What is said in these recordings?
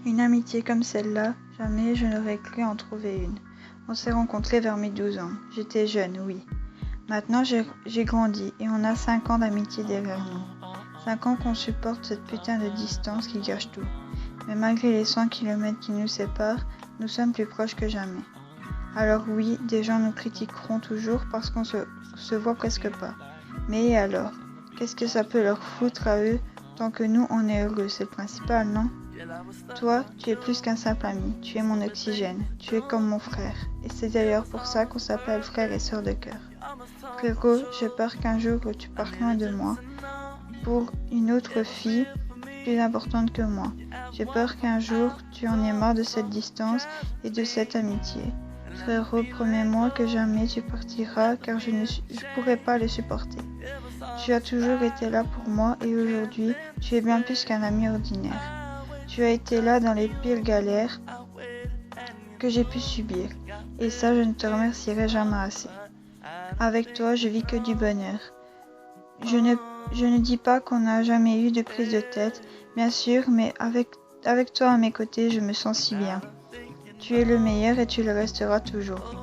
Une amitié comme celle-là, jamais je n'aurais cru en trouver une. On s'est rencontrés vers mes 12 ans. J'étais jeune, oui. Maintenant, j'ai grandi et on a 5 ans d'amitié derrière nous. 5 ans qu'on supporte cette putain de distance qui gâche tout. Mais malgré les 100 kilomètres qui nous séparent, nous sommes plus proches que jamais. Alors oui, des gens nous critiqueront toujours parce qu'on se voit presque pas. Mais et alors? Qu'est-ce que ça peut leur foutre à eux tant que nous on est heureux, c'est le principal, non? Toi, tu es plus qu'un simple ami, tu es mon oxygène, tu es comme mon frère. Et c'est d'ailleurs pour ça qu'on s'appelle frère et sœur de cœur. Frérot, j'ai peur qu'un jour tu partes loin de moi pour une autre fille plus importante que moi. J'ai peur qu'un jour tu en aies marre de cette distance et de cette amitié. Frérot, promets-moi que jamais tu partiras car je ne pourrai pas le supporter. Tu as toujours été là pour moi et aujourd'hui, tu es bien plus qu'un ami ordinaire. Tu as été là dans les pires galères que j'ai pu subir. Et ça, je ne te remercierai jamais assez. Avec toi, je vis que du bonheur. Je ne dis pas qu'on n'a jamais eu de prise de tête, bien sûr, mais avec toi à mes côtés, je me sens si bien. Tu es le meilleur et tu le resteras toujours.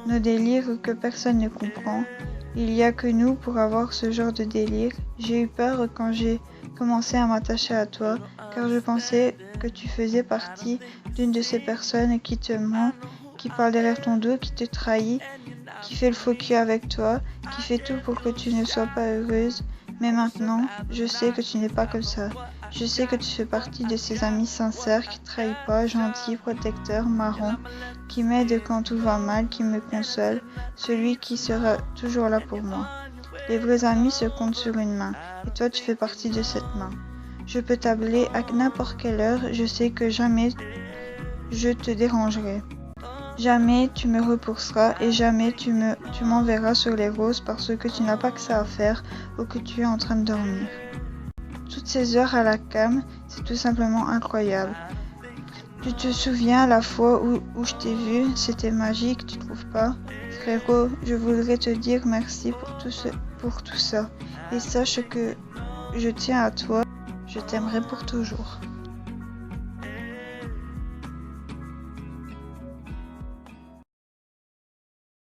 Nos délires que personne ne comprend. Il n'y a que nous pour avoir ce genre de délire. J'ai eu peur quand j'ai commencé à m'attacher à toi, car je pensais que tu faisais partie d'une de ces personnes qui te ment, qui parle derrière ton dos, qui te trahit, qui fait le faux cul avec toi, qui fait tout pour que tu ne sois pas heureuse. Mais maintenant, je sais que tu n'es pas comme ça. Je sais que tu fais partie de ces amis sincères qui ne trahissent pas, gentils, protecteurs, marrons, qui m'aident quand tout va mal, qui me consolent, celui qui sera toujours là pour moi. Les vrais amis se comptent sur une main, et toi tu fais partie de cette main. Je peux t'appeler à n'importe quelle heure, je sais que jamais je te dérangerai. Jamais tu me repousseras et jamais tu m'enverras sur les roses parce que tu n'as pas que ça à faire ou que tu es en train de dormir. Toutes ces heures à la cam, c'est tout simplement incroyable. Tu te souviens la fois où je t'ai vu, c'était magique, tu trouves pas? Frérot, je voudrais te dire merci pour tout ça. Et sache que je tiens à toi, je t'aimerai pour toujours.